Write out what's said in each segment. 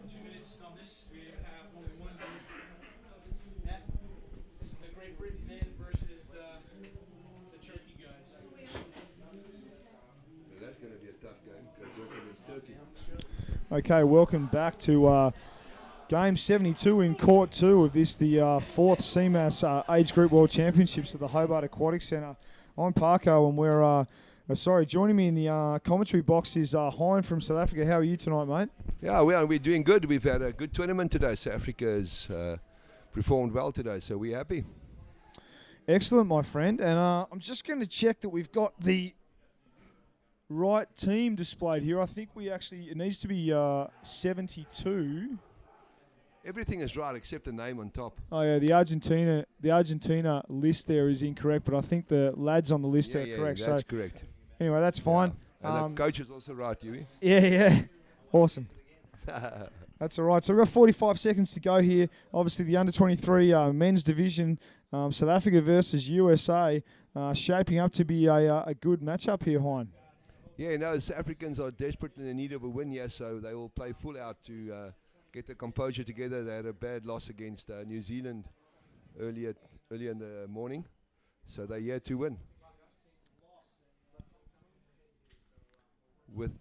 2 minutes on this. We have only one net. This is the Great Britain men versus the Turkey guys. That's going to be a tough game. Great Britain against Turkey. Okay, welcome back to Game 72 in Court 2 of this, the fourth CMAS Age Group World Championships at the Hobart Aquatic Centre. I'm Parko, and we're joining me in the commentary box is Hein from South Africa. How are you tonight, mate? Yeah, we're doing good. We've had a good tournament today. South Africa has performed well today, so we're happy. Excellent, my friend. And I'm just going to check that we've got the right team displayed here. I think it needs to be 72. Everything is right except the name on top. Oh yeah, the Argentina list there is incorrect, but I think the lads on the list are correct. Yeah, that's correct. Anyway, that's fine. Yeah. And the coach is also right, Yui. Yeah, awesome. That's all right. So we've got 45 seconds to go here. Obviously, the under-23 men's division, South Africa versus USA, shaping up to be a good matchup here, Hein. Yeah, no, the South Africans are desperately in need of a win here, so they will play full out to get the composure together. They had a bad loss against New Zealand earlier in the morning, so they're here to win. With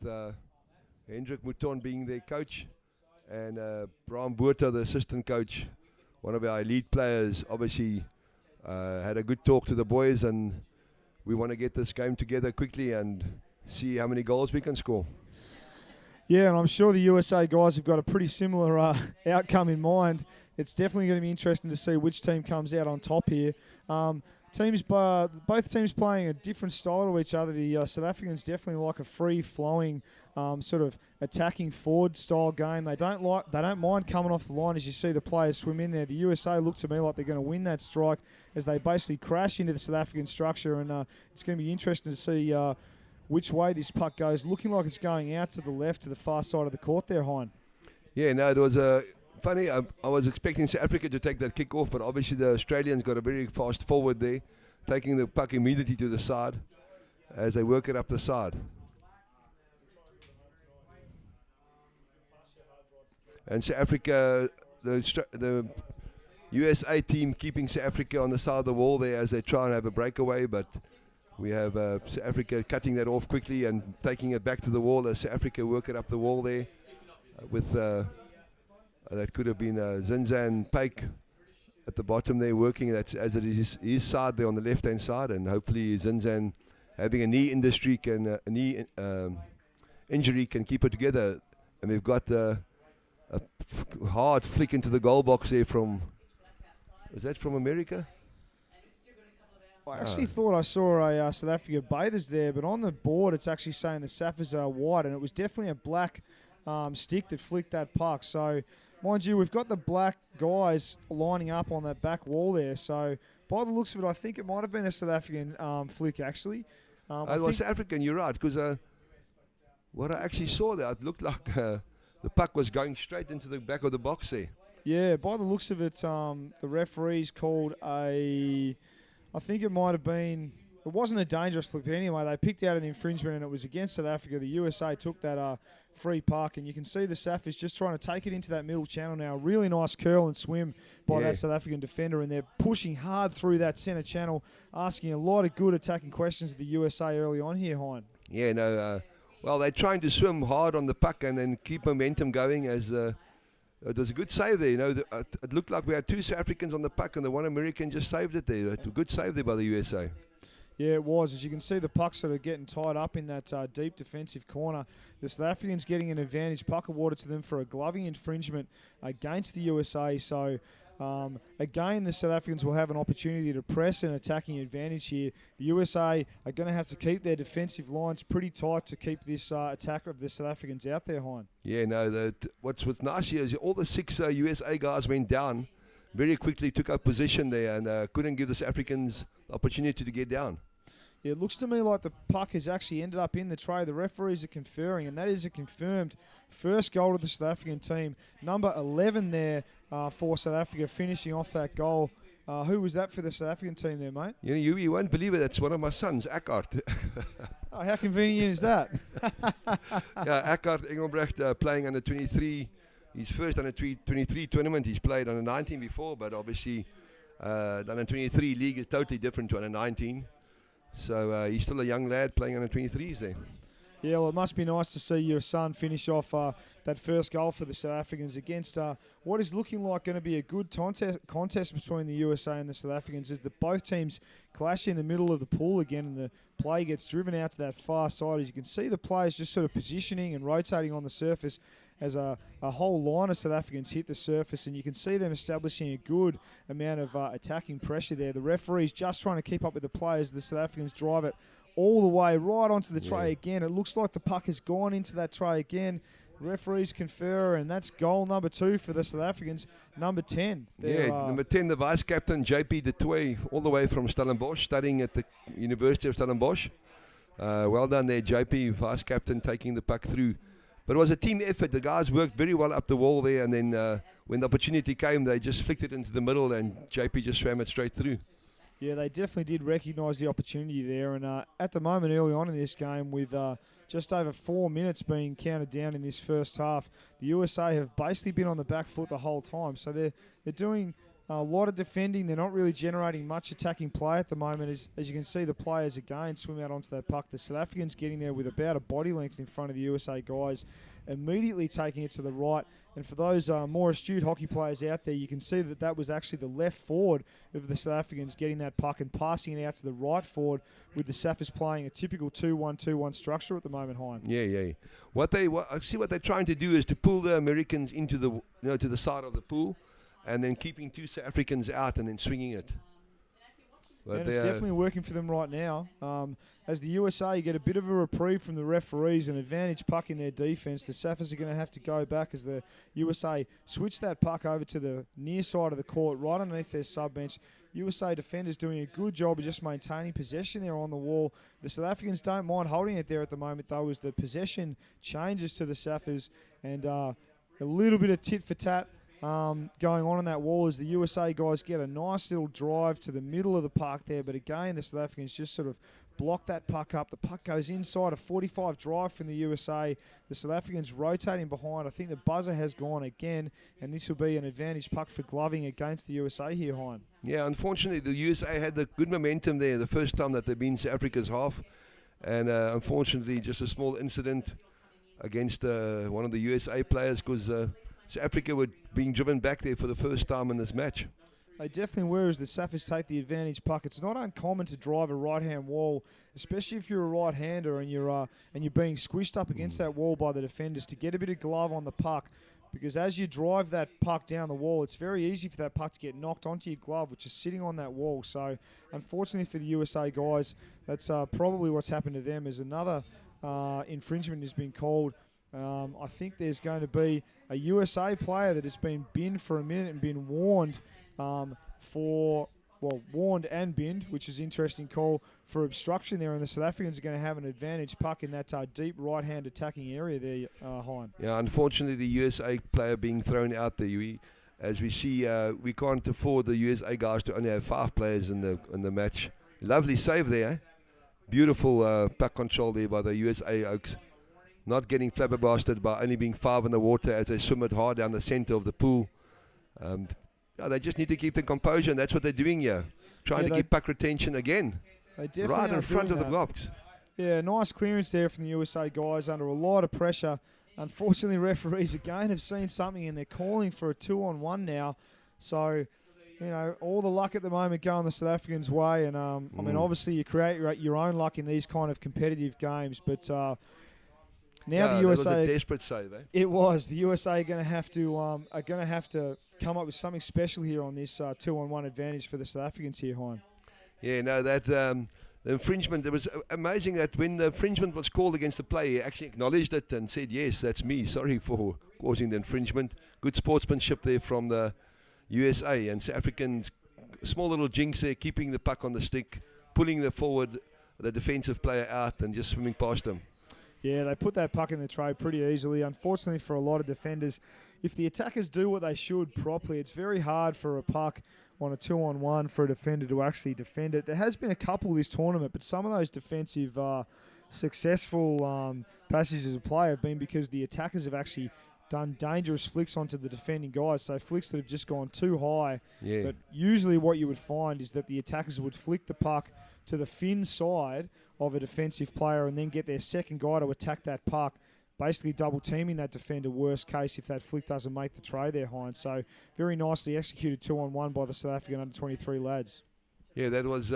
Hendrik Mouton being their coach and Bram Botha, the assistant coach, one of our elite players, obviously had a good talk to the boys, and we want to get this game together quickly and see how many goals we can score. Yeah, and I'm sure the USA guys have got a pretty similar outcome in mind. It's definitely going to be interesting to see which team comes out on top here. Both teams playing a different style to each other. The South Africans definitely like a free-flowing sort of attacking forward style game. They don't mind coming off the line as you see the players swim in there. The USA look to me like they're going to win that strike as they basically crash into the South African structure, and it's going to be interesting to see which way this puck goes. Looking like it's going out to the left, to the far side of the court there, Hein. Yeah, no, it was funny. I was expecting South Africa to take that kick off, but obviously the Australians got a very fast forward there, taking the puck immediately to the side as they work it up the side. And South Africa, the USA team keeping South Africa on the side of the wall there as they try and have a breakaway, but we have South Africa cutting that off quickly and taking it back to the wall as South Africa work it up the wall there with that could have been Zinzan Paik at the bottom there working. That's as it is his side there on the left hand side, and hopefully Zinzan having a knee injury can keep it together. And we've got a hard flick into the goal box there is that from America? I actually thought I saw a South Africa bathers there, but on the board it's actually saying the Saffers are white, and it was definitely a black stick that flicked that puck. So, mind you, we've got the black guys lining up on that back wall there. So, by the looks of it, I think it might have been a South African flick, actually. It was South African, you're right, because what I actually saw there, it looked like the puck was going straight into the back of the box there. Yeah, by the looks of it, the referees called I think it might have been, it wasn't a dangerous flick, but anyway, they picked out an infringement and it was against South Africa. The USA took that free puck, and you can see the Saffers just trying to take it into that middle channel now. Really nice curl and swim by that South African defender, and they're pushing hard through that centre channel, asking a lot of good attacking questions of the USA early on here, Hein. Yeah, no, well, they're trying to swim hard on the puck and then keep momentum going as it was a good save there. You know, it looked like we had two South Africans on the puck, and the one American just saved it there. A good save there by the USA. Yeah, it was. As you can see, the puck's sort of getting tied up in that deep defensive corner. The South Africans getting an advantage. Puck awarded to them for a gloving infringement against the USA. So, again, the South Africans will have an opportunity to press an attacking advantage here. The USA are going to have to keep their defensive lines pretty tight to keep this attack of the South Africans out there, Hein. Yeah, no, what's nice here is all the six USA guys went down very quickly, took up position there, and couldn't give the South Africans the opportunity to get down. Yeah, it looks to me like the puck has actually ended up in the tray. The referees are conferring, and that is a confirmed first goal to the South African team. Number 11 there for South Africa, finishing off that goal. Who was that for the South African team there, mate? You won't believe it. That's one of my sons, Eckhart. Oh, how convenient is that? Yeah, Eckhart Engelbrecht playing under 23 his first under 23 tournament. He's played under 19 before, but obviously the under 23 league is totally different to under 19. So he's still a young lad playing under 23s there. Yeah, well, it must be nice to see your son finish off that first goal for the South Africans against what is looking like going to be a good contest between the USA and the South Africans, as both teams clash in the middle of the pool again, and the play gets driven out to that far side. As you can see, the players just sort of positioning and rotating on the surface as a whole line of South Africans hit the surface, and you can see them establishing a good amount of attacking pressure there. The referee's just trying to keep up with the players. The South Africans drive it all the way right onto the tray again. It looks like the puck has gone into that tray again. Referees confer, and that's goal number 2 for the South Africans. Number 10. Number 10, the vice captain, JP de Toey, all the way from Stellenbosch, studying at the University of Stellenbosch. Well done there, JP, vice captain, taking the puck through. But it was a team effort. The guys worked very well up the wall there, and then when the opportunity came, they just flicked it into the middle, and JP just swam it straight through. Yeah, they definitely did recognise the opportunity there. And at the moment, early on in this game, with just over 4 minutes being counted down in this first half, the USA have basically been on the back foot the whole time. So they're doing a lot of defending. They're not really generating much attacking play at the moment. As you can see, the players again swim out onto that puck. The South Africans getting there with about a body length in front of the USA guys, immediately taking it to the right. And for those more astute hockey players out there, you can see that that was actually the left forward of the South Africans getting that puck and passing it out to the right forward, with the Saffers playing a typical 2-1-2-1 structure at the moment, Hein. Yeah. I see what they're trying to do is to pull the Americans into the to the side of the pool, and then keeping 2 South Africans out and then swinging it. But and it's definitely working for them right now. As the USA get a bit of a reprieve from the referees, an advantage puck in their defence. The Saffers are going to have to go back as the USA switch that puck over to the near side of the court, right underneath their sub-bench. USA defenders doing a good job of just maintaining possession there on the wall. The South Africans don't mind holding it there at the moment, though, as the possession changes to the Saffers, and a little bit of tit-for-tat going on that wall as the USA guys get a nice little drive to the middle of the park there. But again, the South Africans just sort of block that puck up. The puck goes inside, a 45 drive from the USA. The South Africans rotating behind. I think the buzzer has gone again, and this will be an advantage puck for gloving against the USA here, Hein. Yeah, unfortunately, the USA had the good momentum there the first time that they've been South Africa's half. And unfortunately, just a small incident against one of the USA players, because South Africa were being driven back there for the first time in this match. They definitely were, as the Saffers take the advantage puck. It's not uncommon to drive a right-hand wall, especially if you're a right-hander and you're being squished up against that wall by the defenders, to get a bit of glove on the puck, because as you drive that puck down the wall, it's very easy for that puck to get knocked onto your glove, which is sitting on that wall. So, unfortunately for the USA guys, that's probably what's happened to them, as another infringement has been called. I think there's going to be a USA player that has been binned for a minute and been warned warned and binned, which is an interesting call, for obstruction there, and the South Africans are going to have an advantage puck in that deep right-hand attacking area there, Hein. Yeah, unfortunately, the USA player being thrown out there. As we see, we can't afford the USA guys to only have 5 players in the match. Lovely save there, eh? Beautiful puck control there by the USA Oaks. Not getting flabbergasted by only being 5 in the water as they swim it hard down the center of the pool. They just need to keep the composure, and that's what they're doing here. Trying to keep puck retention again. They definitely right in front of the blocks. Yeah, nice clearance there from the USA guys under a lot of pressure. Unfortunately, referees again have seen something, and they're calling for a 2-on-1 now. So, all the luck at the moment going the South Africans' way. And, I mean, obviously you create your own luck in these kind of competitive games, but... Now the USA, that was a desperate save, eh? It was. The USA are going to have to come up with something special here on this 2-on-1 advantage for the South Africans here, Hein. Yeah, no, that the infringement. It was amazing that when the infringement was called against the player, he actually acknowledged it and said, "Yes, that's me. Sorry for causing the infringement." Good sportsmanship there from the USA, and South Africans, small little jinx there, keeping the puck on the stick, pulling the defensive player out, and just swimming past him. Yeah, they put that puck in the tray pretty easily. Unfortunately for a lot of defenders, if the attackers do what they should properly, it's very hard for a puck on a 2-on-1 for a defender to actually defend it. There has been a couple this tournament, but some of those defensive successful passages of play have been because the attackers have actually done dangerous flicks onto the defending guys, so flicks that have just gone too high. Yeah. But usually what you would find is that the attackers would flick the puck to the fin side of a defensive player and then get their second guy to attack that puck, basically double teaming that defender, worst case if that flick doesn't make the tray there, Hines. So very nicely executed 2-on-1 by the South African under-23 lads. Yeah, that was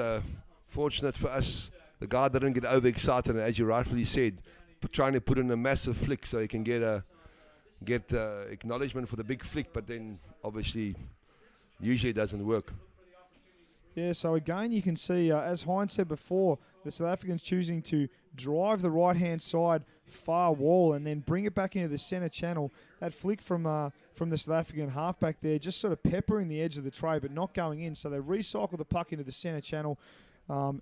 fortunate for us. The guy didn't get overexcited, and as you rightfully said, trying to put in a massive flick so he can get acknowledgement for the big flick, but then obviously usually it doesn't work. Yeah, so again you can see, as Hines said before, the South Africans choosing to drive the right-hand side far wall and then bring it back into the centre channel. That flick from the South African halfback there, just sort of peppering the edge of the tray but not going in. So they recycle the puck into the centre channel.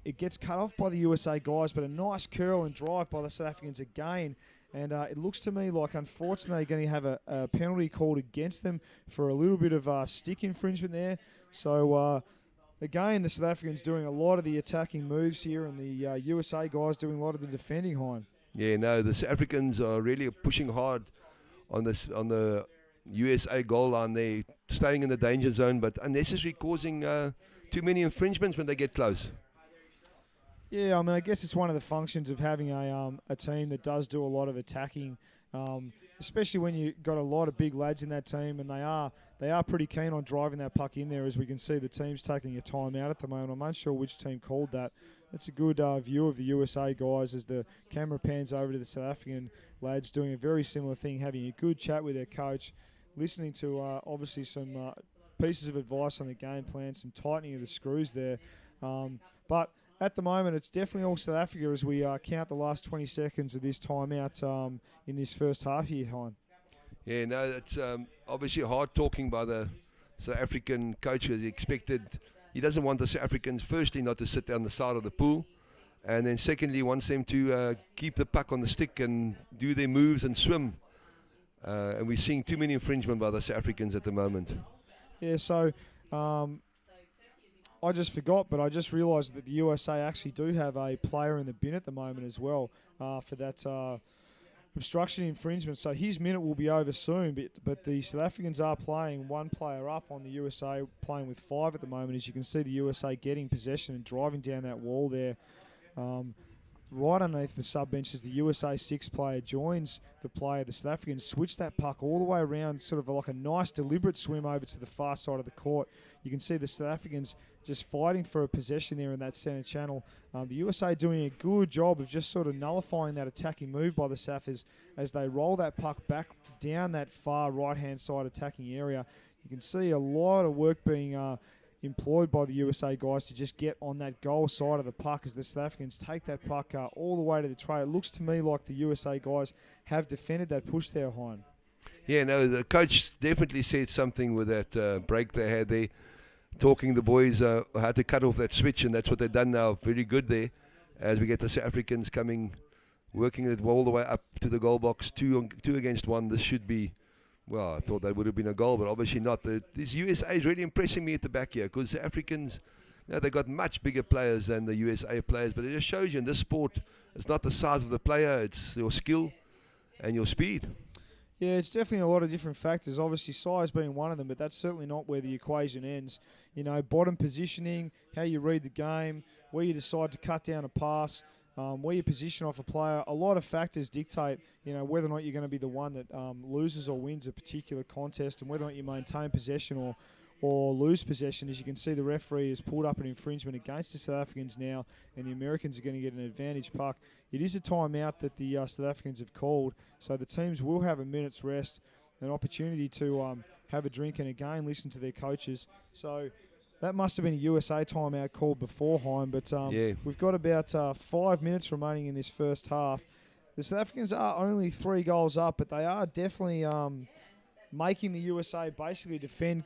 It gets cut off by the USA guys, but a nice curl and drive by the South Africans again. And it looks to me like, unfortunately, they're going to have a penalty called against them for a little bit of stick infringement there. So, again, the South Africans doing a lot of the attacking moves here, and the USA guys doing a lot of the defending, Hein. Yeah, no, the South Africans are really pushing hard on the USA goal line. They're staying in the danger zone, but unnecessarily causing too many infringements when they get close. Yeah, I mean, I guess it's one of the functions of having a team that does do a lot of attacking, especially when you've got a lot of big lads in that team, and they are pretty keen on driving that puck in there. As we can see, the team's taking a time out at the moment. I'm unsure which team called that. That's a good view of the USA guys as the camera pans over to the South African lads doing a very similar thing, having a good chat with their coach, listening to obviously some pieces of advice on the game plan, some tightening of the screws there. But at the moment, it's definitely all South Africa as we count the last 20 seconds of this timeout in this first half here, Hein. Yeah, no, that's obviously hard talking by the South African coach, as he expected. He doesn't want the South Africans, firstly, not to sit down the side of the pool, and then secondly, wants them to keep the puck on the stick and do their moves and swim. And we're seeing too many infringement by the South Africans at the moment. Yeah, so I just forgot, but I just realised that the USA actually do have a player in the bin at the moment as well for that obstruction infringement. So his minute will be over soon, but the South Africans are playing one player up on the USA, playing with 5 at the moment. As you can see, the USA getting possession and driving down that wall there. Right underneath the sub bench as the USA 6 player joins the player. The South Africans switch that puck all the way around, sort of like a nice deliberate swim over to the far side of the court. You can see the South Africans just fighting for a possession there in that centre channel. The USA doing a good job of just sort of nullifying that attacking move by the South as they roll that puck back down that far right-hand side attacking area. You can see a lot of work being employed by the USA guys to just get on that goal side of the puck as the South Africans take that puck all the way to the tray. It looks to me like the USA guys have defended that push there, Hein. Yeah, no, the coach definitely said something with that break they had there, talking the boys how to cut off that switch, and that's what they've done now. Very good there as we get the South Africans working it all the way up to the goal box, two against one. This should be, well, I thought that would have been a goal, but obviously not. This USA is really impressing me at the back here, because the Africans, they've got much bigger players than the USA players, but it just shows you in this sport, it's not the size of the player, it's your skill and your speed. Yeah, it's definitely a lot of different factors. Obviously, size being one of them, but that's certainly not where the equation ends. You know, bottom positioning, how you read the game, where you decide to cut down a pass, where you position off a player. A lot of factors dictate, you know, whether or not you're going to be the one that loses or wins a particular contest, and whether or not you maintain possession or lose possession. As you can see, the referee has pulled up an infringement against the South Africans now, and the Americans are going to get an advantage puck. It is a timeout that the South Africans have called, so the teams will have a minute's rest, an opportunity to have a drink and again listen to their coaches. So that must have been a USA timeout called beforehand, but we've got about 5 minutes remaining in this first half. The South Africans are only 3 goals up, but they are definitely making the USA basically defend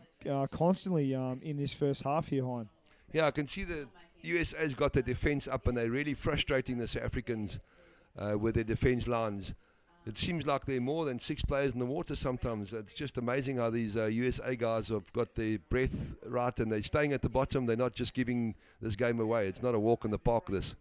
constantly in this first half here, Hein. Yeah, I can see the USA's got the defence up, and they're really frustrating the South Africans with their defence lines. It seems like there are more than 6 players in the water sometimes. It's just amazing how these USA guys have got their breath right, and they're staying at the bottom. They're not just giving this game away. It's not a walk in the park, this.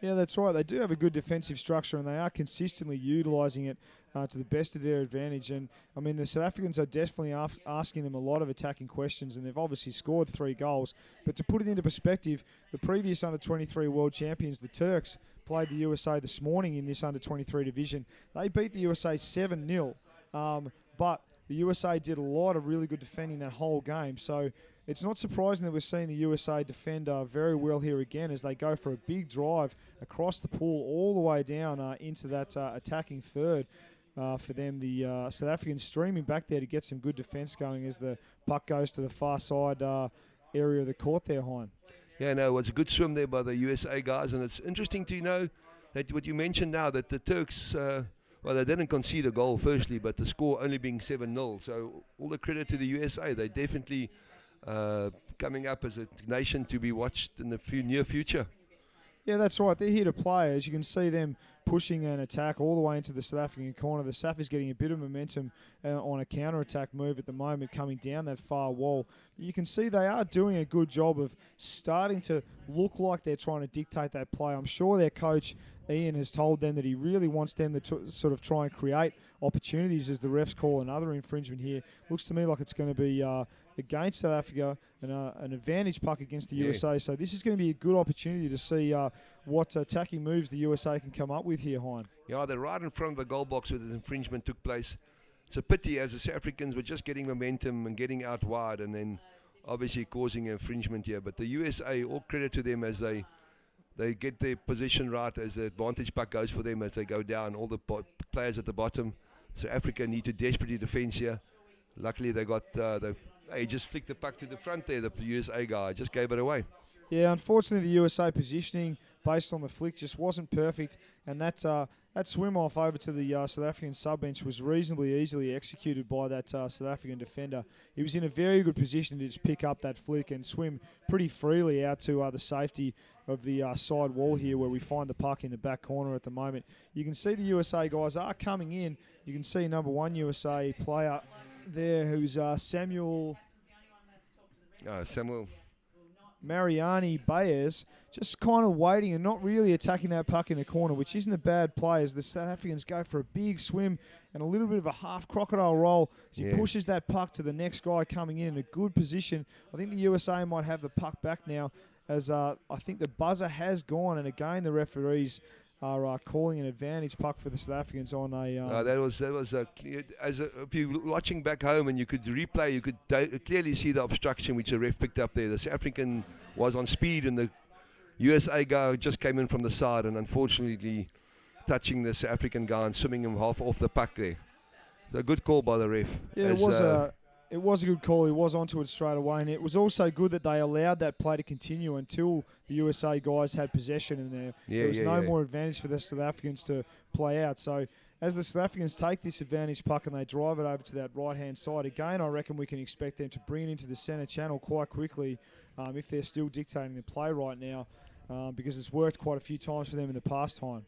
Yeah, that's right. They do have a good defensive structure, and they are consistently utilising it to the best of their advantage. And, I mean, the South Africans are definitely asking them a lot of attacking questions, and they've obviously scored 3 goals. But to put it into perspective, the previous under-23 world champions, the Turks, played the USA this morning in this under-23 division. They beat the USA 7-0, but the USA did a lot of really good defending that whole game. So it's not surprising that we're seeing the USA defend very well here again as they go for a big drive across the pool all the way down into that attacking third for them. The South Africans streaming back there to get some good defence going as the puck goes to the far side area of the court there, Hein. Yeah, no, it was a good swim there by the USA guys, and it's interesting to know that what you mentioned now, that the Turks, well, they didn't concede a goal firstly, but the score only being 7-0, so all the credit to the USA. They definitely coming up as a nation to be watched in the near future. Yeah, that's right. They're here to play. As you can see them pushing an attack all the way into the South African corner. The South is getting a bit of momentum on a counter-attack move at the moment coming down that far wall. You can see they are doing a good job of starting to look like they're trying to dictate that play. I'm sure their coach, Ian, has told them that he really wants them to sort of try and create opportunities as the refs call another infringement here. Looks to me like it's going to be against South Africa and an advantage puck against the USA. So this is going to be a good opportunity to see what attacking moves the USA can come up with here, Hein. Yeah, they're right in front of the goal box where the infringement took place. It's a pity as the South Africans were just getting momentum and getting out wide and then obviously causing an infringement here. But the USA, all credit to them as they get their position right as the advantage puck goes for them as they go down. All the players at the bottom. So Africa need to desperately defend here. Luckily they got he just flicked the puck to the front there, the USA guy. Just gave it away. Yeah, unfortunately the USA positioning based on the flick just wasn't perfect, and that swim off over to the South African sub-bench was reasonably easily executed by that South African defender. He was in a very good position to just pick up that flick and swim pretty freely out to the safety of the side wall here where we find the puck in the back corner at the moment. You can see the USA guys are coming in. You can see number 1 USA player there who's Samuel Mariani Baez, just kind of waiting and not really attacking that puck in the corner, which isn't a bad play as the South Africans go for a big swim and a little bit of a half crocodile roll as he pushes that puck to the next guy coming in a good position. I think the USA might have the puck back now as I think the buzzer has gone, and again the referees are calling an advantage puck for the South Africans on a. That was if you're watching back home and you could replay, you could clearly see the obstruction which the ref picked up there. The South African was on speed, and the USA guy just came in from the side, and unfortunately touching the South African guy and swimming him half off the puck there. A good call by the ref. Yeah, it was a good call. He was onto it straight away, and it was also good that they allowed that play to continue until the USA guys had possession, and there was no more advantage for the South Africans to play out. So as the South Africans take this advantage puck and they drive it over to that right-hand side, again, I reckon we can expect them to bring it into the centre channel quite quickly if they're still dictating the play right now, because it's worked quite a few times for them in the past time.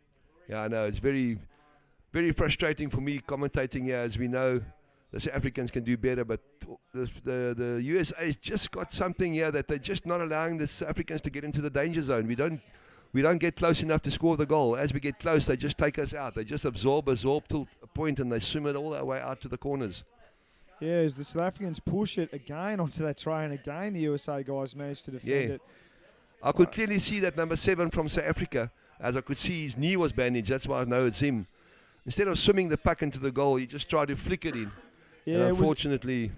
Yeah, I know. It's very, very frustrating for me commentating here, as we know the South Africans can do better, but the USA's just got something here that they're just not allowing the South Africans to get into the danger zone. We don't get close enough to score the goal. As we get close, they just take us out. They just absorb till a point, and they swim it all the way out to the corners. Yeah, as the South Africans push it again onto that try, and again the USA guys managed to defend it. I could clearly see that number 7 from South Africa, as I could see his knee was bandaged. That's why I know it's him. Instead of swimming the puck into the goal, he just tried to flick it in. Yeah, and unfortunately,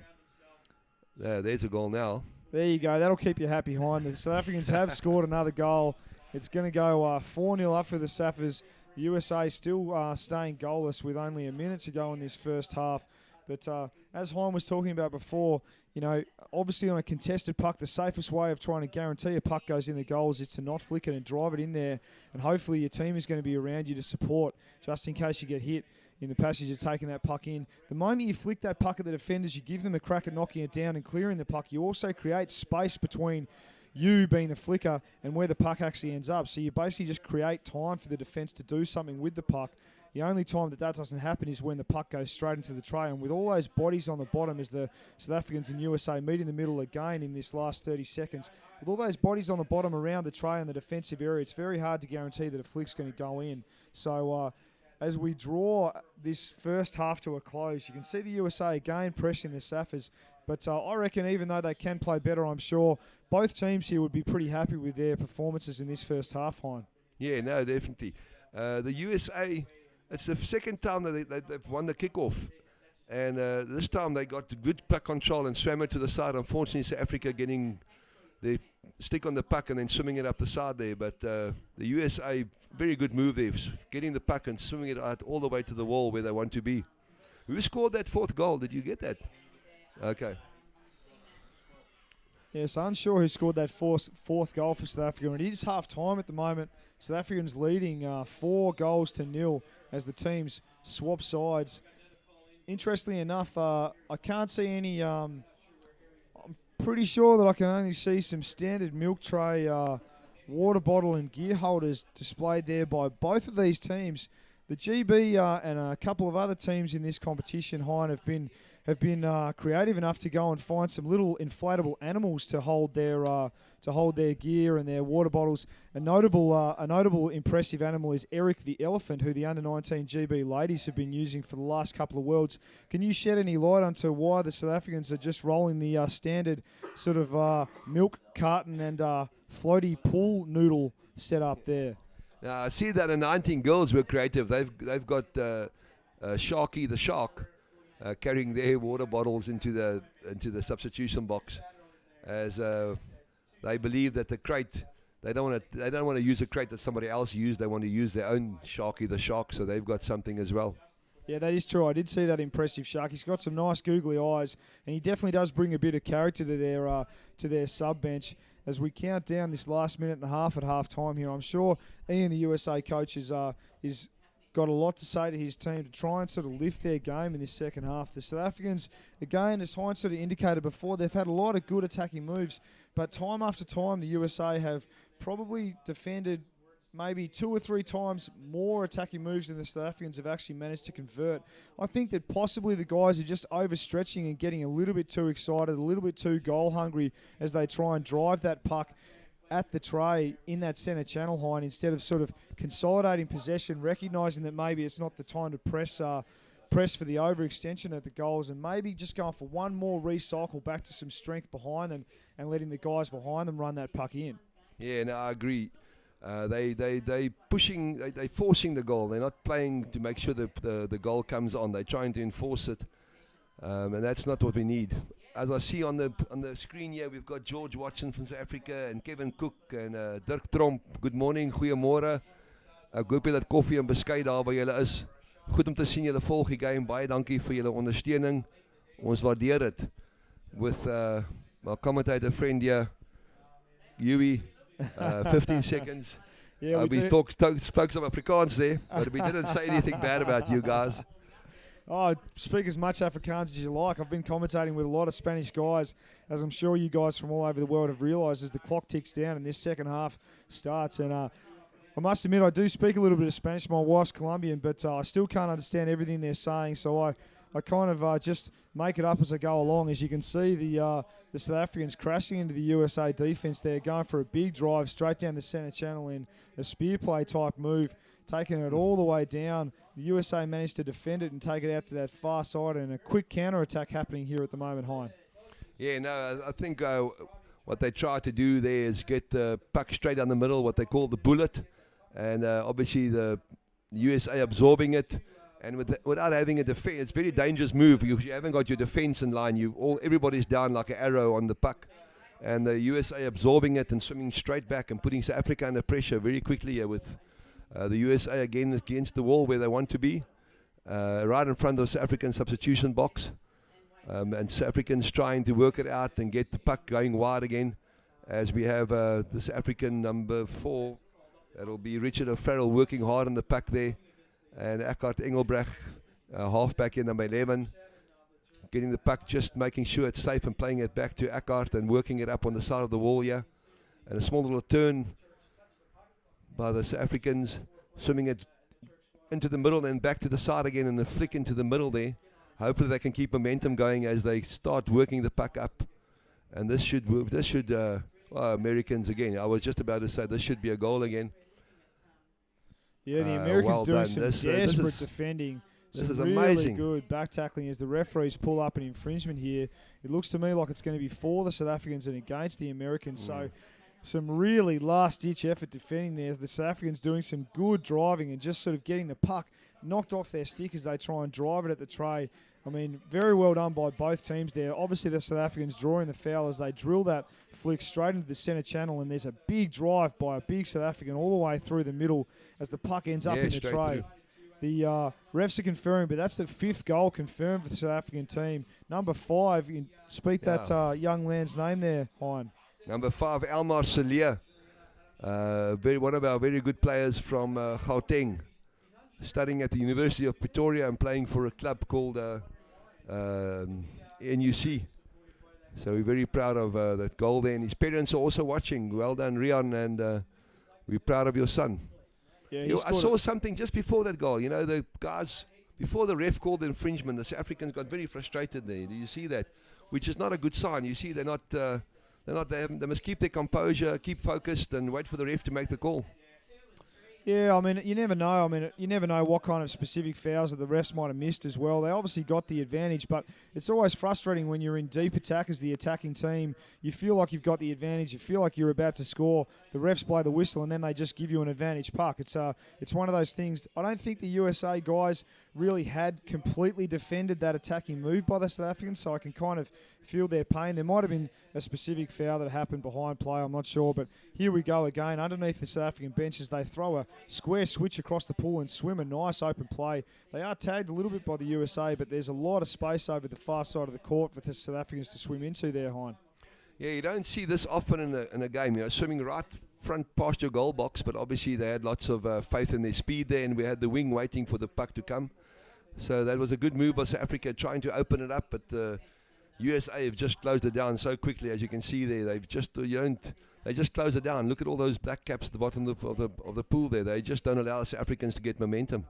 there's a goal now. There you go. That'll keep you happy, Hein. The South Africans have scored another goal. It's going to go 4-0 up for the Saffers. The USA still staying goalless with only a minute to go in this first half. But as Hein was talking about before, you know, obviously on a contested puck, the safest way of trying to guarantee a puck goes in the goals is to not flick it and drive it in there. And hopefully your team is going to be around you to support just in case you get hit in the passage of taking that puck in. The moment you flick that puck at the defenders, you give them a crack at knocking it down and clearing the puck. You also create space between you being the flicker and where the puck actually ends up. So you basically just create time for the defence to do something with the puck. The only time that doesn't happen is when the puck goes straight into the tray. And with all those bodies on the bottom as the South Africans and USA meet in the middle again in this last 30 seconds, with all those bodies on the bottom around the tray in the defensive area, it's very hard to guarantee that a flick's going to go in. So as we draw this first half to a close, you can see the USA again pressing the Saffers. But I reckon even though they can play better, I'm sure both teams here would be pretty happy with their performances in this first half, Hein. Yeah, no, definitely. The USA, it's the second time that they've won the kickoff. And this time they got good puck control and swam it to the side. Unfortunately, South Africa getting their stick on the puck and then swimming it up the side there. But the USA, very good move there, getting the puck and swimming it out all the way to the wall where they want to be. Who scored that fourth goal? Did you get that? Okay. Yes, unsure who scored that fourth goal for South Africa. And it is half-time at the moment. South Africans leading 4-0 as the teams swap sides. Interestingly enough, I can't see any... I'm pretty sure that I can only see some standard milk tray, water bottle and gear holders displayed there by both of these teams. The GB and a couple of other teams in this competition, Hein, have been creative enough to go and find some little inflatable animals to hold their gear and their water bottles. A notable impressive animal is Eric the elephant, who the under-19 GB ladies have been using for the last couple of Worlds. Can you shed any light onto why the South Africans are just rolling the standard sort of milk carton and floaty pool noodle set up there? Now, I see that the 19 girls were creative. They've got Sharky the shark carrying their water bottles into the substitution box, as they believe that the crate, they don't want to use a crate that somebody else used. They want to use their own Sharky the shark, so they've got something as well. Yeah, that is true. I did see that impressive shark. He's got some nice googly eyes, and he definitely does bring a bit of character to their sub bench. As we count down this last minute and a half at half time here, I'm sure Ian, the USA coach, is got a lot to say to his team to try and sort of lift their game in this second half. The South Africans, again, as Heinz sort of indicated before, they've had a lot of good attacking moves, but time after time the USA have probably defended maybe 2 or 3 times more attacking moves than the South Africans have actually managed to convert. I think that possibly the guys are just overstretching and getting a little bit too excited, a little bit too goal hungry as they try and drive that puck at the tray in that centre channel, Hein, instead of sort of consolidating possession, recognising that maybe it's not the time to press for the overextension of the goals, and maybe just going for one more recycle back to some strength behind them and letting the guys behind them run that puck in. Yeah, no, I agree. They forcing the goal. They're not playing to make sure that the goal comes on. They're trying to enforce it, and that's not what we need. As I see on the screen here, we've got George Watson from South Africa and Kevin Cook and Dirk Tromp. Good morning, goeiemôre. Ek hoop dat koffie en beskei daar by julle is. Goed om te sien julle volg die game. Baie dankie vir julle ondersteuning. Ons waardeer dit. With my commentator friend here, Huey, 15 seconds. Yeah, we spoke some Afrikaans there, but we didn't say anything bad about you guys. Oh, speak as much Afrikaans as you like. I've been commentating with a lot of Spanish guys, as I'm sure you guys from all over the world have realised as the clock ticks down and this second half starts. And I must admit, I do speak a little bit of Spanish. My wife's Colombian, but I still can't understand everything they're saying. So I kind of just make it up as I go along. As you can see, the South Africans crashing into the USA defence there, going for a big drive straight down the centre channel in a spear play type move, taking it all the way down. The USA managed to defend it and take it out to that far side, and a quick counter-attack happening here at the moment, Hein. Yeah, no, I think what they try to do there is get the puck straight down the middle, what they call the bullet, and obviously the USA absorbing it, and without having a defense, it's a very dangerous move because you haven't got your defense in line. Everybody's down like an arrow on the puck, and the USA absorbing it and swimming straight back and putting South Africa under pressure very quickly with the USA again against the wall where they want to be, right in front of the South African substitution box, and South Africans trying to work it out and get the puck going wide again, as we have the South African number 4, that'll be Richard O'Farrell, working hard on the puck there, and Eckhart Engelbrecht, halfback in number 11, getting the puck, just making sure it's safe and playing it back to Eckhart and working it up on the side of the wall here, and a small little turn by the South Africans, swimming it into the middle, then back to the side again, and a flick into the middle there. Hopefully they can keep momentum going as they start working the puck up. And this should, Americans again. I was just about to say this should be a goal again. Yeah, the Americans well doing done. some This desperate defending. This is really amazing. Good back tackling as the referees pull up an infringement here. It looks to me like it's going to be for the South Africans and against the Americans. So some really last-ditch effort defending there. The South Africans doing some good driving and just sort of getting the puck knocked off their stick as they try and drive it at the tray. I mean, very well done by both teams there. Obviously, the South Africans drawing the foul as they drill that flick straight into the centre channel, and there's a big drive by a big South African all the way through the middle as the puck ends up in the tray. Through. The refs are confirming, but that's the 5th goal confirmed for the South African team. Number 5, you can speak that young man's name there, Hein. Number 5, Elmar Celia. One of our very good players from Gauteng, studying at the University of Pretoria and playing for a club called NUC. So we're very proud of that goal there. And his parents are also watching. Well done, Rian, and we're proud of your son. Yeah, I saw something just before that goal. You know, the guys, before the ref called the infringement, the South Africans got very frustrated there. Do you see that? Which is not a good sign. You see, they must keep their composure, keep focused, and wait for the ref to make the call. Yeah, I mean, you never know. You never know what kind of specific fouls that the refs might have missed as well. They obviously got the advantage, but it's always frustrating when you're in deep attack as the attacking team. You feel like you've got the advantage. You feel like you're about to score. The refs blow the whistle, and then they just give you an advantage puck. It's one of those things. I don't think the USA guys really had completely defended that attacking move by the South Africans, so I can kind of feel their pain. There might have been a specific foul that happened behind play, I'm not sure, but here we go again. Underneath the South African benches, they throw a square switch across the pool and swim a nice open play. They are tagged a little bit by the USA, but there's a lot of space over the far side of the court for the South Africans to swim into there, Hein. Yeah, you don't see this often in a game, you know, swimming right front past your goal box, but obviously they had lots of faith in their speed there, and we had the wing waiting for the puck to come. So that was a good move by South Africa trying to open it up, but the USA have just closed it down so quickly, as you can see there. They just close it down. Look at all those black caps at the bottom of the pool there. They just don't allow South Africans to get momentum.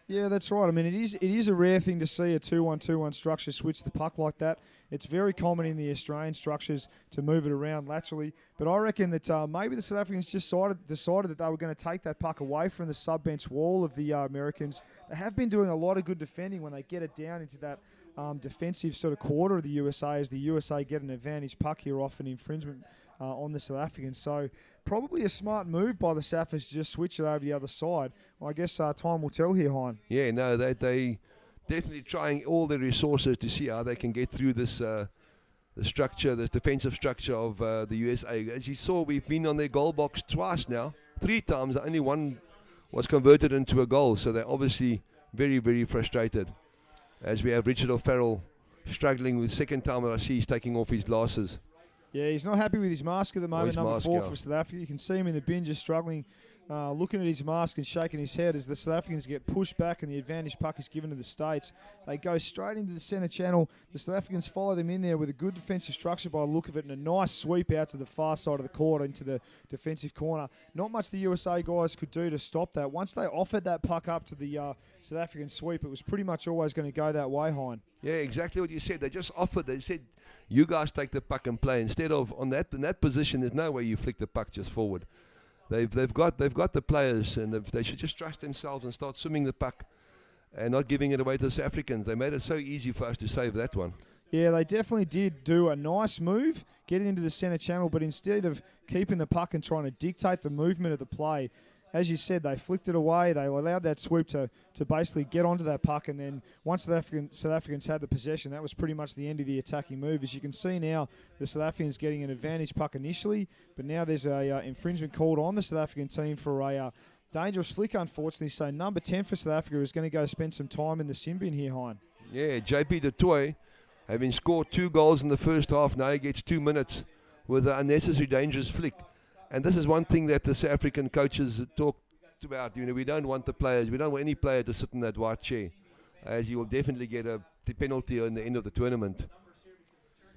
Yeah, that's right. I mean, it is a rare thing to see a 2-1-2-1 structure switch the puck like that. It's very common in the Australian structures to move it around laterally. But I reckon that maybe the South Africans just decided that they were going to take that puck away from the sub-bench wall of the Americans. They have been doing a lot of good defending when they get it down into that defensive sort of quarter of the USA, as the USA get an advantage puck here off an infringement on the South Africans. So probably a smart move by the Saffers to just switch it over the other side. Well, I guess time will tell here, Hein. Yeah, no, they definitely trying all their resources to see how they can get through this the structure, this defensive structure of the USA. As you saw, we've been on their goal box twice now, 3 times. Only one was converted into a goal, so they're obviously very, very frustrated. As we have Richard O'Farrell struggling with second time that I see he's taking off his glasses. Yeah, he's not happy with his mask at the moment, number 4 yeah. for South Africa. You can see him in the bin just struggling, looking at his mask and shaking his head as the South Africans get pushed back and the advantage puck is given to the States. They go straight into the centre channel. The South Africans follow them in there with a good defensive structure by the look of it and a nice sweep out to the far side of the court into the defensive corner. Not much the USA guys could do to stop that. Once they offered that puck up to the South African sweep, it was pretty much always going to go that way, Hein. Yeah, exactly what you said. They just offered. They said, you guys take the puck and play. Instead of in that position, there's no way you flick the puck just forward. They've got the players, and they should just trust themselves and start swimming the puck and not giving it away to the South Africans. They made it so easy for us to save that one. Yeah, they definitely did do a nice move, getting into the centre channel, but instead of keeping the puck and trying to dictate the movement of the play, as you said, they flicked it away. They allowed that sweep to basically get onto that puck, and then once the South Africans had the possession, that was pretty much the end of the attacking move. As you can see now, the South Africans getting an advantage puck initially, but now there's a infringement called on the South African team for a dangerous flick, unfortunately. So number 10 for South Africa is going to go spend some time in the sin bin here, Hein. Yeah, JP du Toit, having scored 2 goals in the first half, now he gets 2 minutes with an unnecessary dangerous flick. And this is one thing that the South African coaches talked about. You know, we don't want any player to sit in that white chair, as you will definitely get a penalty in the end of the tournament.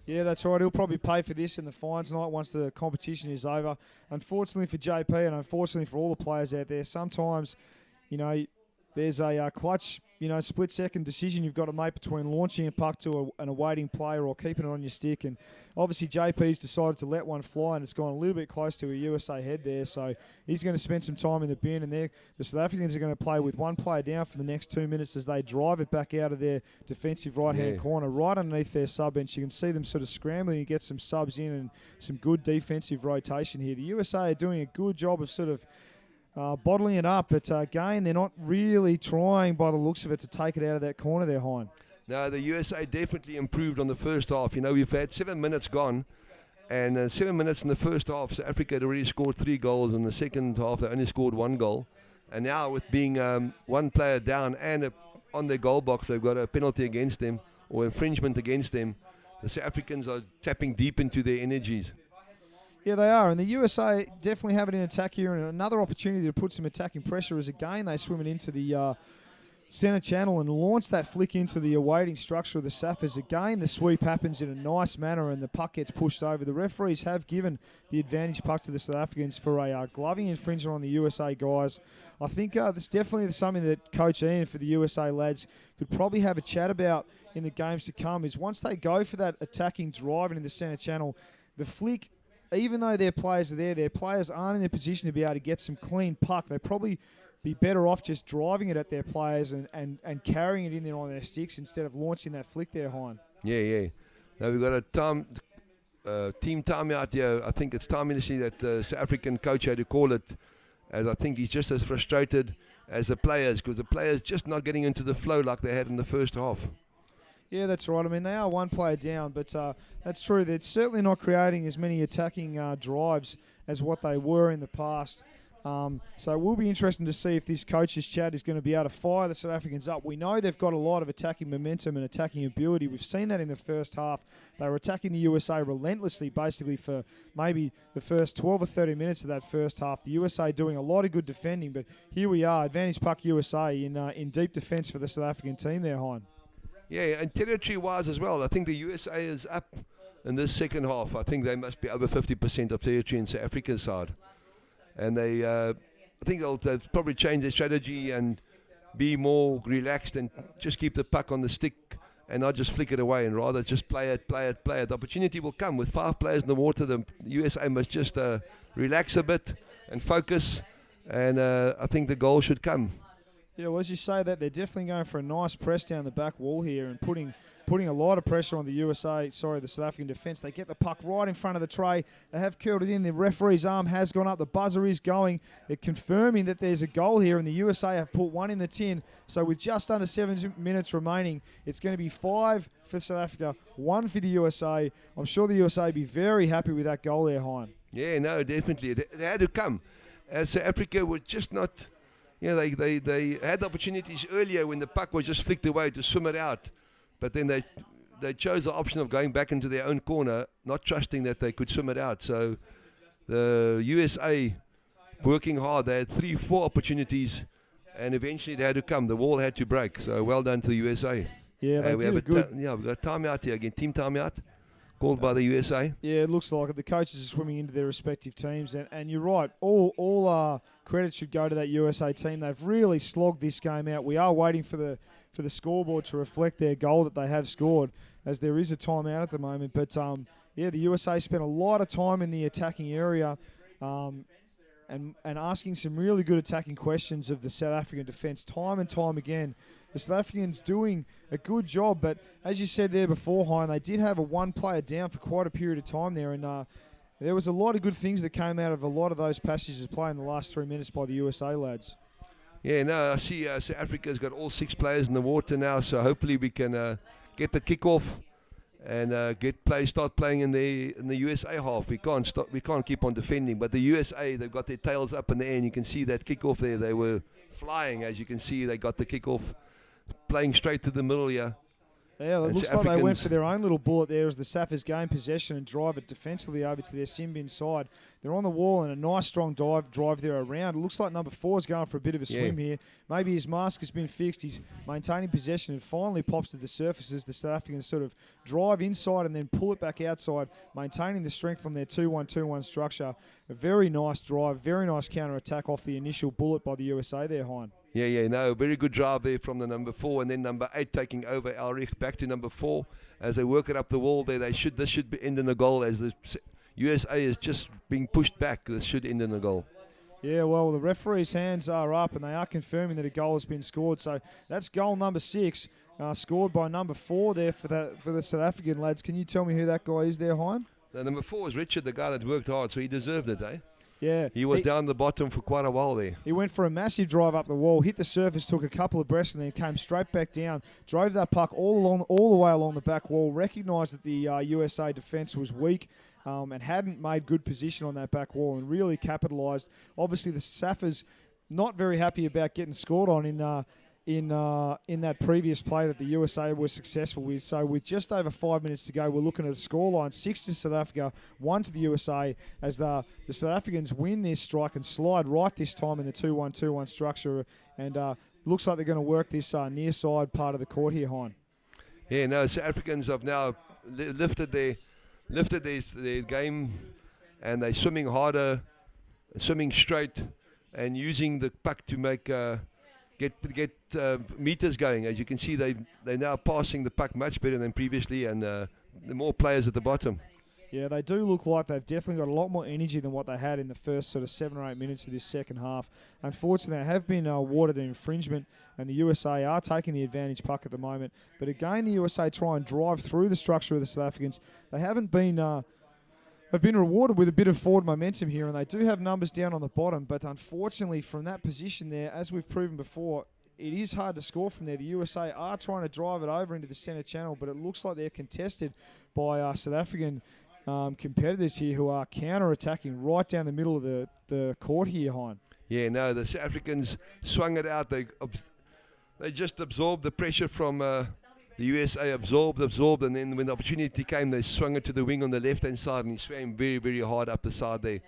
Yeah, that's right. He'll probably pay for this in the fines night once the competition is over. Unfortunately for JP and unfortunately for all the players out there, sometimes, you know, there's a clutch, split-second decision you've got to make between launching a puck to an awaiting player or keeping it on your stick. And obviously JP's decided to let one fly, and it's gone a little bit close to a USA head there. So he's going to spend some time in the bin, and the South Africans are going to play with one player down for the next 2 minutes as they drive it back out of their defensive right-hand corner, right underneath their sub-bench. You can see them sort of scrambling and get some subs in and some good defensive rotation here. The USA are doing a good job of sort of bottling it up, but again, they're not really trying, by the looks of it, to take it out of that corner there, Hein. No, the USA definitely improved on the first half. We've had 7 minutes gone, and 7 minutes in the first half, South Africa had already scored 3 goals. In the second half, they only scored 1 goal. And now, with being one player down and on their goal box, they've got a penalty against them, or infringement against them. The South Africans are tapping deep into their energies. Yeah, they are, and the USA definitely have it in attack here, and another opportunity to put some attacking pressure is, again, they swim it into the centre channel and launch that flick into the awaiting structure of the Saffers. Again, the sweep happens in a nice manner and the puck gets pushed over. The referees have given the advantage puck to the South Africans for a gloving infringement on the USA guys. I think that's definitely something that Coach Ian for the USA lads could probably have a chat about in the games to come, is once they go for that attacking drive into the centre channel, the flick, even though their players are there, their players aren't in a position to be able to get some clean puck. They probably be better off just driving it at their players and carrying it in there on their sticks instead of launching that flick there, Hein. Yeah. Now we've got a team timeout here. I think it's time initially that the South African coach had to call it, as I think he's just as frustrated as the players, because the players just not getting into the flow like they had in the first half. Yeah, that's right. I mean, they are one player down, but that's true. They're certainly not creating as many attacking drives as what they were in the past. So it will be interesting to see if this coach's chat is going to be able to fire the South Africans up. We know they've got a lot of attacking momentum and attacking ability. We've seen that in the first half. They were attacking the USA relentlessly, basically for maybe the first 12 or 30 minutes of that first half. The USA doing a lot of good defending, but here we are, advantage puck USA in deep defence for the South African team there, Hein. Yeah, and territory-wise as well, I think the USA is up in this second half. I think they must be over 50% of territory in South Africa's side. And I think they'll probably change their strategy and be more relaxed and just keep the puck on the stick and not just flick it away, and rather just play it. The opportunity will come. With 5 players in the water, the USA must just relax a bit and focus, and I think the goal should come. Yeah, well, as you say that, they're definitely going for a nice press down the back wall here and putting a lot of pressure on the the South African defence. They get the puck right in front of the tray. They have curled it in. The referee's arm has gone up. The buzzer is going. They're confirming that there's a goal here, and the USA have put one in the tin. So with just under 7 minutes remaining, it's going to be 5 for South Africa, 1 for the USA. I'm sure the USA will be very happy with that goal there, Hein. Yeah, no, definitely. They had to come. South Africa were just not... they had the opportunities earlier when the puck was just flicked away to swim it out. But then they chose the option of going back into their own corner, not trusting that they could swim it out. So the USA working hard. They had 3-4 opportunities, and eventually they had to come. The wall had to break. So well done to the USA. Yeah, they did good. We've got a timeout here again, team timeout, called by the USA. Yeah, it looks like it. The coaches are swimming into their respective teams, and you're right. All credit should go to that USA team. They've really slogged this game out. We are waiting for the scoreboard to reflect their goal that they have scored, as there is a timeout at the moment. But the USA spent a lot of time in the attacking area, and asking some really good attacking questions of the South African defence time and time again. The South Africans doing a good job, but as you said there before, Hein, they did have a one player down for quite a period of time there, and there was a lot of good things that came out of a lot of those passages of play in the last 3 minutes by the USA lads. Yeah, no, I see South Africa's got all 6 players in the water now, so hopefully we can get the kickoff and start playing in the USA half. We can't keep on defending, but the USA, they've got their tails up in the air, and you can see that kickoff there. They were flying, as you can see. They got the kickoff, playing straight to the middle here. Yeah, it looks like they went for their own little bullet there as the Saffers gain possession and drive it defensively over to their sin bin side. They're on the wall and a nice strong drive there around. It looks like number 4 is going for a bit of a swim here. Maybe his mask has been fixed. He's maintaining possession and finally pops to the surface as the South Africans sort of drive inside and then pull it back outside, maintaining the strength from their 2-1-2-1 structure. A very nice drive, very nice counter-attack off the initial bullet by the USA there, Hein. Yeah, no, very good drive there from the number 4, and then number 8 taking over Elrich back to number 4 as they work it up the wall there. This should be end in a goal as the USA is just being pushed back. This should end in a goal. Yeah, well, the referee's hands are up, and they are confirming that a goal has been scored. So that's goal number 6, scored by number 4 there for the South African lads. Can you tell me who that guy is there, Hein? The number 4 is Richard, the guy that worked hard, so he deserved it, eh? Yeah. He was down the bottom for quite a while there. He went for a massive drive up the wall, hit the surface, took a couple of breaths, and then came straight back down, drove that puck all the way along the back wall, recognised that the USA defence was weak and hadn't made good position on that back wall, and really capitalised. Obviously, the Saffers not very happy about getting scored on in that previous play that the USA was successful with. So with just over 5 minutes to go, we're looking at a scoreline, 6 to South Africa, 1 to the USA, as the South Africans win this strike and slide right this time in the 2-1-2-1 structure, and looks like they're going to work this near side part of the court here, Hein. Yeah, no, South Africans have now lifted their game, and they're swimming harder, swimming straight, and using the puck to make get meters going. As you can see, they're now passing the puck much better than previously, and the more players at the bottom. Yeah, they do look like they've definitely got a lot more energy than what they had in the first sort of 7 or 8 minutes of this second half. Unfortunately, they have been awarded an infringement, and the USA are taking the advantage puck at the moment. But again, the USA try and drive through the structure of the South Africans. They haven't been have been rewarded with a bit of forward momentum here, and they do have numbers down on the bottom. But unfortunately, from that position there, as we've proven before, it is hard to score from there. The USA are trying to drive it over into the centre channel, but it looks like they're contested by South African competitors here who are counter-attacking right down the middle of the court here, Hein. Yeah, no, the South Africans swung it out. They just absorbed the pressure from the USA, absorbed, and then when the opportunity came, they swung it to the wing on the left-hand side, and he swam very, very hard up the side there.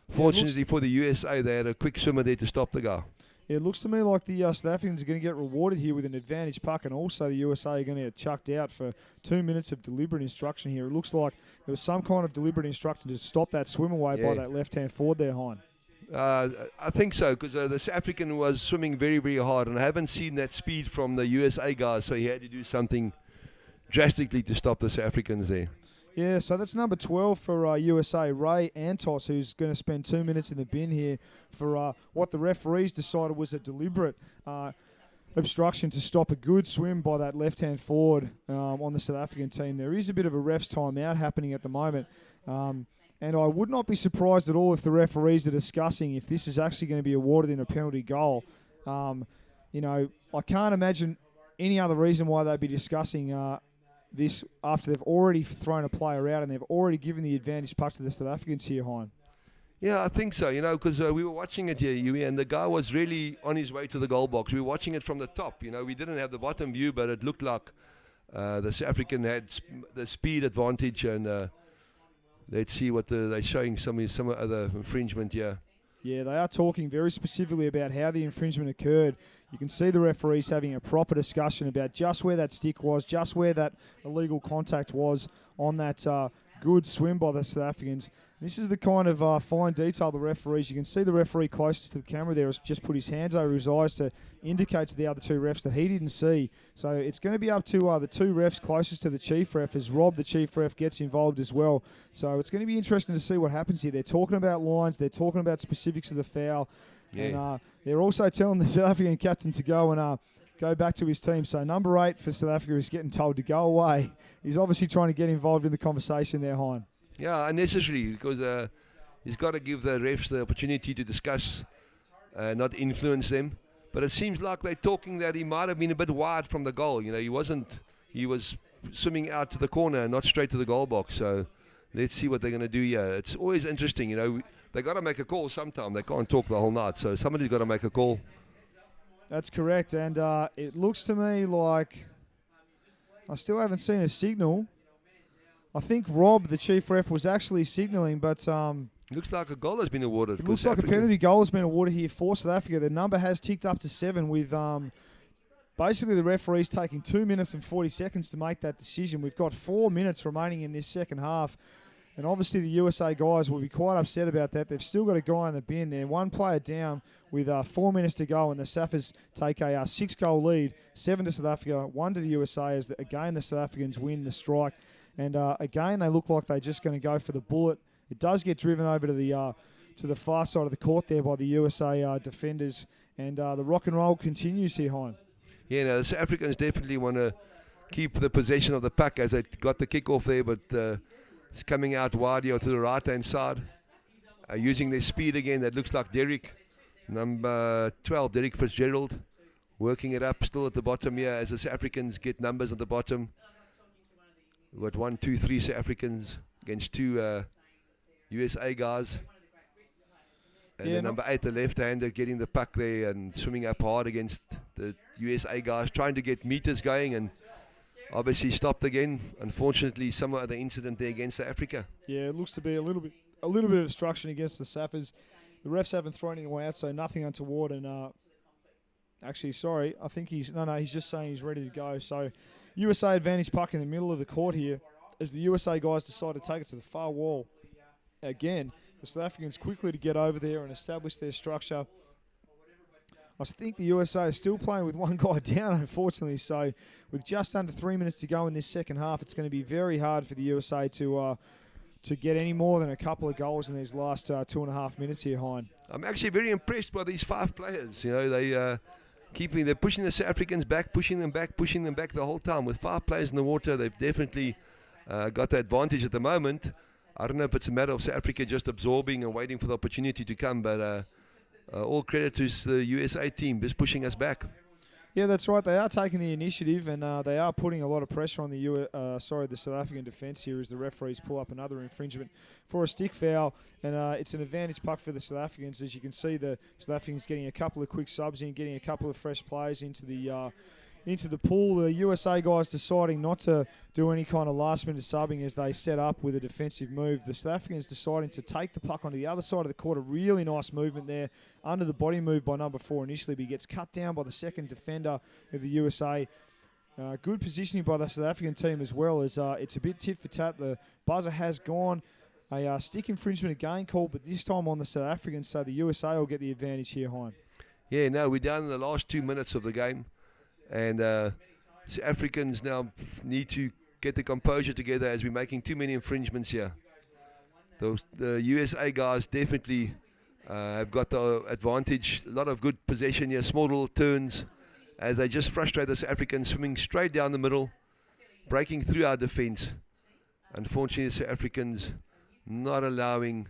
Fortunately for the USA, they had a quick swimmer there to stop the guy. Yeah, it looks to me like the South Africans are going to get rewarded here with an advantage puck, and also the USA are going to get chucked out for 2 minutes of deliberate instruction here. It looks like there was some kind of deliberate instruction to stop that swim away by that left-hand forward there, Hein. I think so, because the South African was swimming very, very hard, and I haven't seen that speed from the USA guys, so he had to do something drastically to stop the South Africans there. Yeah, so that's number 12 for USA, Ray Antos, who's going to spend 2 minutes in the bin here for what the referees decided was a deliberate obstruction to stop a good swim by that left-hand forward on the South African team. There is a bit of a ref's timeout happening at the moment, and I would not be surprised at all if the referees are discussing if this is actually going to be awarded in a penalty goal. I can't imagine any other reason why they'd be discussing this after they've already thrown a player out and they've already given the advantage puck to the South Africans here, Hein. Yeah, I think so, because we were watching it here, Yui, and the guy was really on his way to the goal box. We were watching it from the top. We didn't have the bottom view, but it looked like the South African had the speed advantage, and let's see what they're showing some other infringement here. Yeah, they are talking very specifically about how the infringement occurred. You can see the referees having a proper discussion about just where that stick was, just where that illegal contact was on that good swim by the South Africans. This is the kind of fine detail the referees. You can see the referee closest to the camera there has just put his hands over his eyes to indicate to the other two refs that he didn't see. So it's going to be up to the two refs closest to the chief ref as Rob, the chief ref, gets involved as well. So it's going to be interesting to see what happens here. They're talking about lines. They're talking about specifics of the foul. Yeah. And they're also telling the South African captain to go and go back to his team. So number 8 for South Africa is getting told to go away. He's obviously trying to get involved in the conversation there, Hein. Yeah, unnecessary, because he's got to give the refs the opportunity to discuss, not influence them. But it seems like they're talking that he might have been a bit wide from the goal. He was swimming out to the corner and not straight to the goal box. So let's see what they're going to do here. It's always interesting, they got to make a call sometime. They can't talk the whole night, so somebody's got to make a call. That's correct, and it looks to me like I still haven't seen a signal. I think Rob, the chief ref, was actually signalling, but looks like a goal has been awarded. It looks like a penalty goal has been awarded here for South Africa. The number has ticked up to 7 with basically the referees taking 2 minutes and 40 seconds to make that decision. We've got 4 minutes remaining in this second half. And obviously the USA guys will be quite upset about that. They've still got a guy in the bin there. One player down with 4 minutes to go, and the Saffers take a 6-goal lead, 7 to South Africa, 1 to the USA, as again the South Africans win the strike. And again, they look like they're just going to go for the bullet. It does get driven over to the far side of the court there by the USA defenders. And the rock and roll continues here, Hein. Yeah, no, the South Africans definitely want to keep the possession of the puck as they got the kick off there, but it's coming out wide here to the right-hand side. Using their speed again, that looks like Derek. Number 12, Derek Fitzgerald, working it up, still at the bottom here as the South Africans get numbers at the bottom. We've got 1, 2, 3 South Africans against 2 USA guys. And Yeah, the number 8, the left-hander, getting the puck there and swimming up hard against the USA guys, trying to get meters going, and obviously stopped again. Unfortunately, some of the incident there against South Africa. Yeah, it looks to be a little bit of obstruction against the Saffers. The refs haven't thrown anyone out, so nothing untoward. And actually, sorry, I think he's just saying he's ready to go. So USA advantage puck in the middle of the court here as the USA guys decide to take it to the far wall. Again, the South Africans quickly to get over there and establish their structure. I think the USA is still playing with one guy down, unfortunately. So with just under 3 minutes to go in this second half, it's going to be very hard for the USA to get any more than a couple of goals in these last 2.5 minutes here, Hein. I'm actually very impressed by these 5 players. You know, they're pushing the South Africans back, pushing them back the whole time. With 5 players in the water, they've definitely got the advantage at the moment. I don't know if it's a matter of South Africa just absorbing and waiting for the opportunity to come, but all credit to the USA team just pushing us back. Yeah, that's right. They are taking the initiative, and they are putting a lot of pressure on the South African defence here as the referees pull up another infringement for a stick foul, and it's an advantage puck for the South Africans. As you can see, the South Africans getting a couple of quick subs in, getting a couple of fresh players into the pool. The USA guys deciding not to do any kind of last-minute subbing as they set up with a defensive move. The South Africans deciding to take the puck onto the other side of the court. A really nice movement there under the body move by number 4 initially, but he gets cut down by the second defender of the USA. Good positioning by the South African team as well, as it's a bit tit for tat. The buzzer has gone. A stick infringement again called, but this time on the South Africans, so the USA will get the advantage here, Hein. Yeah, no, we're down in the last 2 minutes of the game. And South Africans now need to get the composure together as we're making too many infringements here. The USA guys definitely have got the advantage. A lot of good possession here, small little turns as they just frustrate the South Africans, swimming straight down the middle, breaking through our defense. Unfortunately, the South Africans not allowing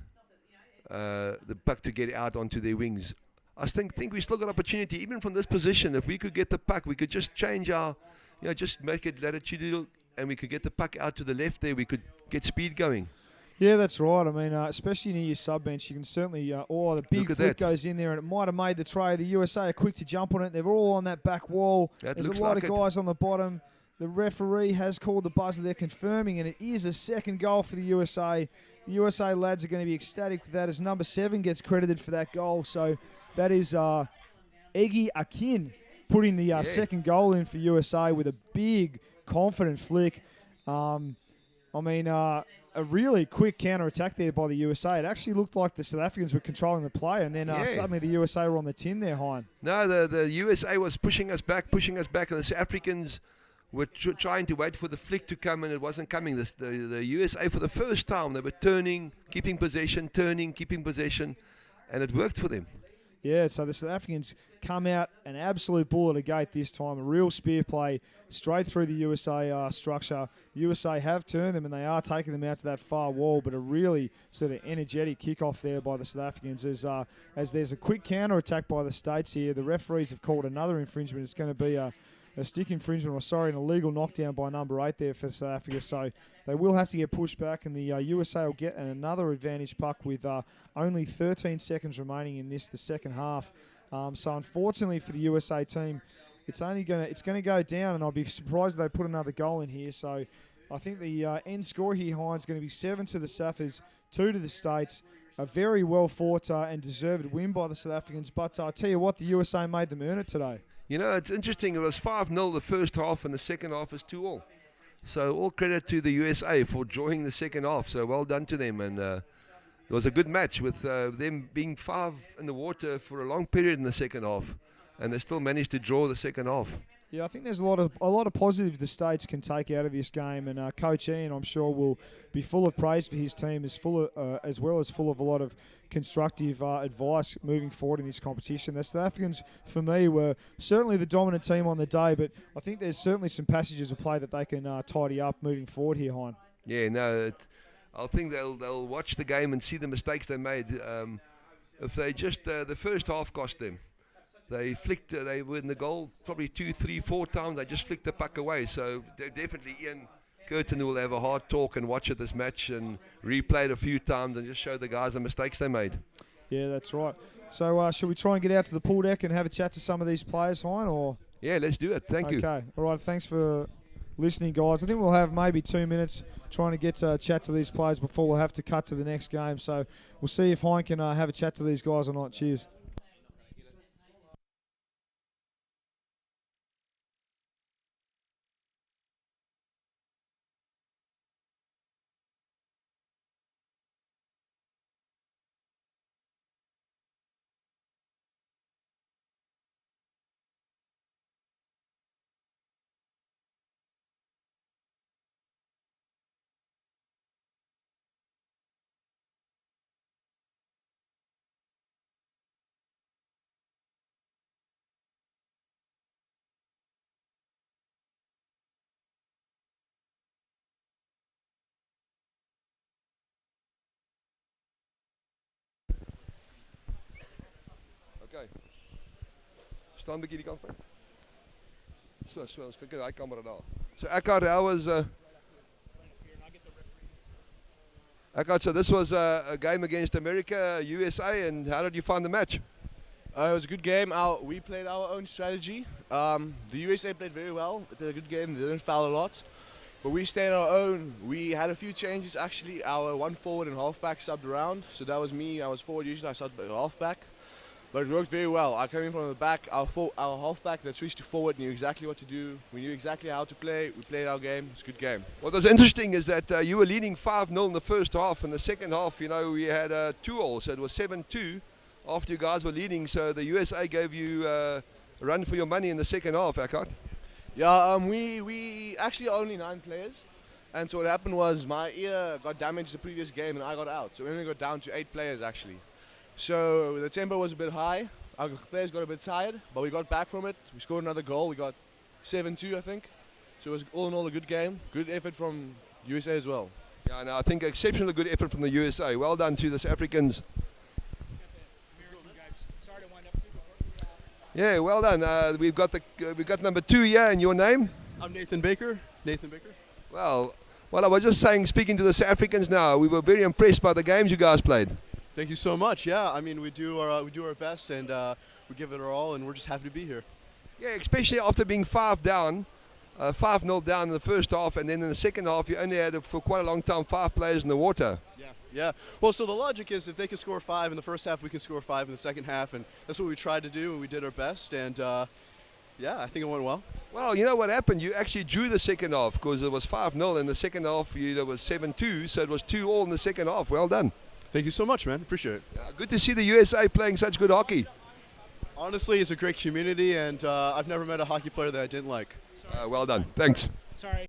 the puck to get out onto their wings. I think we still got opportunity, even from this position. If we could get the puck, we could just change our, just make it latitudinal, and we could get the puck out to the left there. We could get speed going. Yeah, that's right. I mean, especially near your sub-bench, you can certainly, the big flick goes in there, and it might have made the tray. The USA are quick to jump on it. They're all on that back wall. There's a lot of guys on the bottom. The referee has called the buzzer. They're confirming, and it is a second goal for the USA. The USA lads are going to be ecstatic with that as number 7 gets credited for that goal. So that is Egi Akin putting the second goal in for USA with a big, confident flick. A really quick counter-attack there by the USA. It actually looked like the South Africans were controlling the play, and then suddenly the USA were on the tin there, Hein. No, the USA was pushing us back, and the South Africans were trying to wait for the flick to come, and it wasn't coming. The USA, for the first time, they were turning, keeping possession, and it worked for them. Yeah, so the South Africans come out an absolute bull at a gate this time, a real spear play straight through the USA structure. The USA have turned them, and they are taking them out to that far wall, but a really sort of energetic kickoff there by the South Africans as there's a quick counter-attack by the States here. The referees have called another infringement. It's going to be a stick infringement, an illegal knockdown by number 8 there for South Africa. So they will have to get pushed back, and the USA will get another advantage puck with only 13 seconds remaining in the second half. So unfortunately for the USA team, it's going to go down, and I'll be surprised if they put another goal in here. So I think the end score here, Hein, is going to be 7 to the Saffers, 2 to the States. A very well fought and deserved win by the South Africans. But I tell you what, the USA made them earn it today. You know, it's interesting. It was 5-0 the first half, and the second half is 2-2. So all credit to the USA for drawing the second half. So well done to them. And it was a good match with them being 5 in the water for a long period in the second half. And they still managed to draw the second half. Yeah, I think there's a lot of positives the States can take out of this game, and Coach Ian, I'm sure, will be full of praise for his team, as well as full of a lot of constructive advice moving forward in this competition. The South Africans, for me, were certainly the dominant team on the day, but I think there's certainly some passages of play that they can tidy up moving forward here, Hein. Yeah, no, I think they'll watch the game and see the mistakes they made. If they just the first half cost them. They were in the goal probably 2, 3, 4 times. They just flicked the puck away. So definitely Ian Curtin will have a hard talk and watch this match and replay it a few times and just show the guys the mistakes they made. Yeah, that's right. So should we try and get out to the pool deck and have a chat to some of these players, Hein? Or yeah, let's do it. Thank you. Okay. All right. Thanks for listening, guys. I think we'll have maybe 2 minutes trying to get to chat to these players before we'll have to cut to the next game. So we'll see if Hein can have a chat to these guys or not. Cheers. Okay. Staan 'n bietjie die kant van. So, ons kyk daai kamera daar. So Eckhart, how was Eckhart, so this was a game against America, USA, and how did you find the match? It was a good game. We played our own strategy. The USA played very well. They played a good game. They didn't foul a lot. But we stayed our own. We had a few changes actually. Our one forward and halfback subbed around. So that was me. I was forward usually. I subbed at halfback. But it worked very well. I came in from the back. Our halfback that switched to forward knew exactly what to do. We knew exactly how to play. We played our game. It's a good game. What was interesting is that you were leading 5-0 in the first half. In the second half, we had 2-all, so it was 7-2 after you guys were leading. So the USA gave you a run for your money in the second half, Eckhart. Yeah, we actually are only 9 players. And so what happened was my ear got damaged the previous game and I got out. So we only got down to 8 players actually. So the tempo was a bit high. Our players got a bit tired, but we got back from it. We scored another goal. We got 7-2, I think. So it was all in all a good game. Good effort from USA as well. Yeah, no, I think exceptionally good effort from the USA. Well done to the South Africans. Yeah, well done. We've got number 2 here, and your name? I'm Nathan Baker. Nathan Baker. Well, I was just saying, speaking to the South Africans now, we were very impressed by the games you guys played. Thank you so much. Yeah, I mean we do our best and we give it our all, and we're just happy to be here. Yeah, especially after being 5-0 down in the first half, and then in the second half you only had for quite a long time 5 players in the water. Yeah. Well, so the logic is if they can score 5 in the first half, we can score 5 in the second half, and that's what we tried to do, and we did our best, and yeah, I think it went well. Well, you know what happened? You actually drew the second half because it was 5-0 in the second half. There was 7-2, so it was 2-all in the second half. Well done. Thank you so much, man. Appreciate it. Good to see the USA playing such good hockey. Honestly, it's a great community, and I've never met a hockey player that I didn't like. Well done. Thanks. Sorry.